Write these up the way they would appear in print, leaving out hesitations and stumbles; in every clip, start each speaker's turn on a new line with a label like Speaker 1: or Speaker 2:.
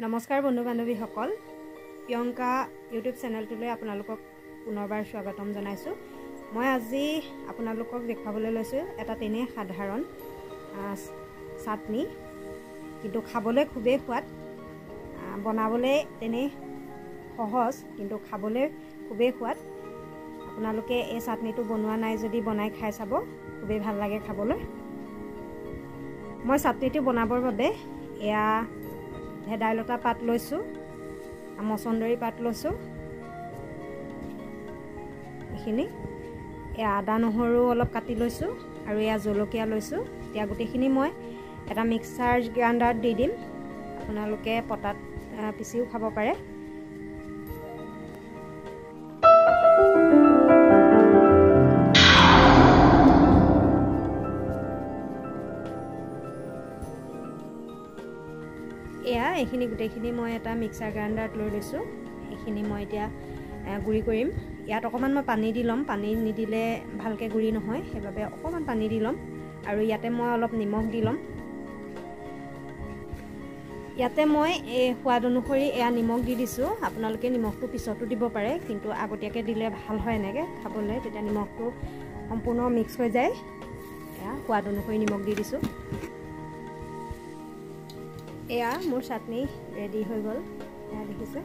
Speaker 1: নমস্কাৰ বন্ধু বান্ধৱীসকল, প্ৰিয়ংকা ইউটিউব চেনেলটোলৈ আপোনালোকক পুনৰবাৰ স্বাগতম জনাইছোঁ। মই আজি আপোনালোকক দেখাবলৈ লৈছোঁ এটা তেনে সাধাৰণ চাটনি, কিন্তু খাবলৈ খুবেই সোৱাদ। বনাবলৈ তেনে সহজ, কিন্তু খাবলৈ খুবেই সোৱাদ। আপোনালোকে এই চাটনিটো বনোৱা নাই যদি বনাই খাই চাব, খুবেই ভাল লাগে খাবলৈ। মই চাটনিটো বনাবৰ বাবে এয়া ভেদাইলতা পাত লৈছোঁ, মচন্দৰী পাত লৈছোঁ, এইখিনি এয়া আদা নহৰু অলপ কাটি লৈছোঁ আৰু এয়া জলকীয়া লৈছোঁ। এতিয়া গোটেইখিনি মই এটা মিক্সাৰ গ্ৰাইণ্ডাৰত দি দিম। আপোনালোকে পটাত পিচিও খাব পাৰে। এয়া এইখিনি গোটেইখিনি মই এটা মিক্সাৰ গ্ৰাইণ্ডাৰত লৈ লৈছোঁ। এইখিনি মই এতিয়া গুড়ি কৰিম। ইয়াত অকণমান মই পানী দি ল'ম, পানী নিদিলে ভালকৈ গুড়ি নহয়, সেইবাবে অকণমান পানী দি ল'ম। আৰু ইয়াতে মই অলপ নিমখ দি ল'ম। ইয়াতে মই সোৱাদ অনুসৰি এয়া নিমখ দি দিছোঁ। আপোনালোকে নিমখটো পিছতো দিব পাৰে, কিন্তু আগতীয়াকৈ দিলে ভাল হয় এনেকৈ খাবলৈ, তেতিয়া নিমখটো সম্পূৰ্ণ মিক্স হৈ যায়। এয়া সোৱাদ অনুসৰি নিমখ দি দিছোঁ। এয়া মোৰ চাটনি ৰেডি হৈ গ'ল। এয়া দেখিছে,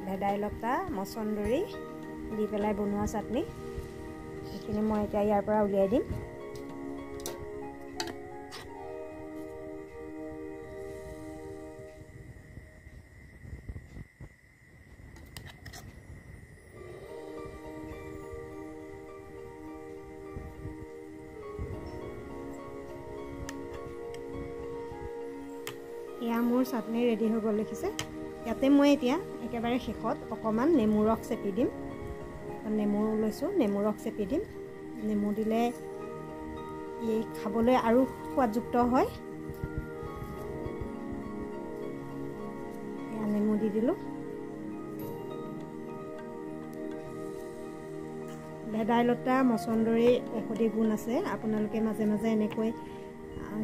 Speaker 1: ভেদাইলতা মচন্দৰী দি পেলাই বনোৱা চাটনি। এইখিনি মই এতিয়া ইয়াৰ পৰা উলিয়াই দিম। এয়া মোৰ চাটনি ৰেডি হৈ গ'ল দেখিছে। ইয়াতে মই এতিয়া একেবাৰে শেষত অকণমান নেমু ৰস চেপি দিম। নেমু লৈছোঁ, নেমু ৰস চেপি দিম। নেমু দিলে এই খাবলৈ আৰু সোৱাদযুক্ত হয়। এয়া নেমু দি দিলোঁ। ভেদাইলতা মচন্দৰীৰ ঔষধি গুণ আছে। আপোনালোকে মাজে মাজে এনেকৈ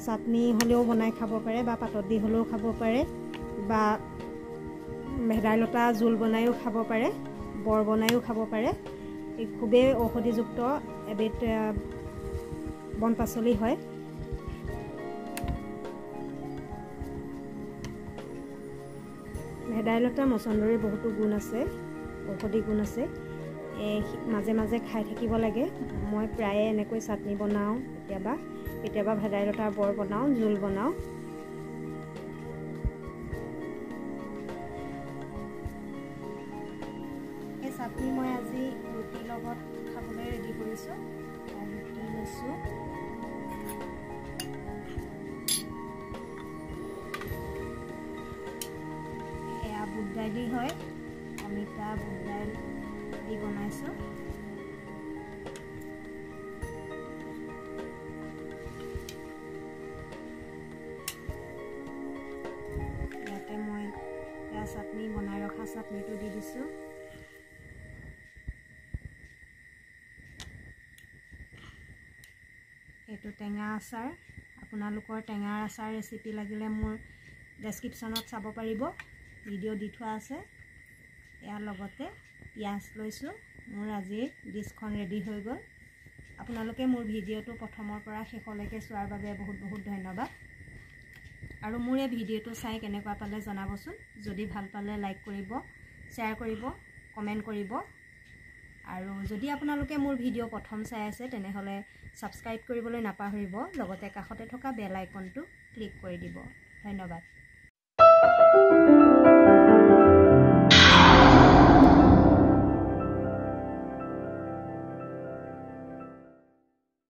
Speaker 1: চাটনি হ'লেও বনাই খাব পাৰে, বা পাতত দি হ'লেও খাব পাৰে, বা ভেদাইলতা জোল বনায়ো খাব পাৰে, বৰ বনায়ো খাব পাৰে। এই খুবেই ঔষধিযুক্ত এবিধ বন পাচলি হয়। ভেদাইলতা মচন্দৰীৰ বহুতো গুণ আছে, ঔষধি গুণ আছে। মাজে মাজে খাই থাকিব লাগে। মই প্ৰায়ে এনেকৈ চাটনি বনাওঁ, কেতিয়াবা ভেদাইলতাৰ বৰ বনাওঁ, জোল বনাওঁ। এই চাটনি মই আজি ৰুটিৰ লগত খাবলৈ ৰেডি কৰিছোঁ। ৰুটি লৈছোঁ, এয়া বুট দাইল হয়, অমিতা বুট দাইল দি বনাইছোঁ। ইয়াতে মই এয়া চাটনি বনাই ৰখা চাটনিটো দি দিছোঁ। এইটো টেঙা আচাৰ। আপোনালোকৰ টেঙাৰ আচাৰ ৰেচিপি লাগিলে মোৰ ডেছক্ৰিপশ্যনত চাব পাৰিব, ভিডিঅ' দি থোৱা আছে। ইয়াৰ লগতে পিঁয়াজ লৈছোঁ। মোৰ আজিৰ ডিছখন ৰেডি হৈ গ'ল। আপোনালোকে মোৰ ভিডিঅ'টো প্ৰথমৰ পৰা শেষলৈকে চোৱাৰ বাবে বহুত বহুত ধন্যবাদ। আৰু মোৰ এই ভিডিঅ'টো চাই কেনেকুৱা পালে জনাবচোন। যদি ভাল পালে লাইক কৰিব, শ্বেয়াৰ কৰিব, কমেণ্ট কৰিব। আৰু যদি আপোনালোকে মোৰ ভিডিঅ' প্ৰথম চাই আছে, তেনেহ'লে ছাবস্ক্ৰাইব কৰিবলৈ নাপাহৰিব। লগতে কাষতে থকা বেল আইকনটো ক্লিক কৰি দিব। ধন্যবাদ।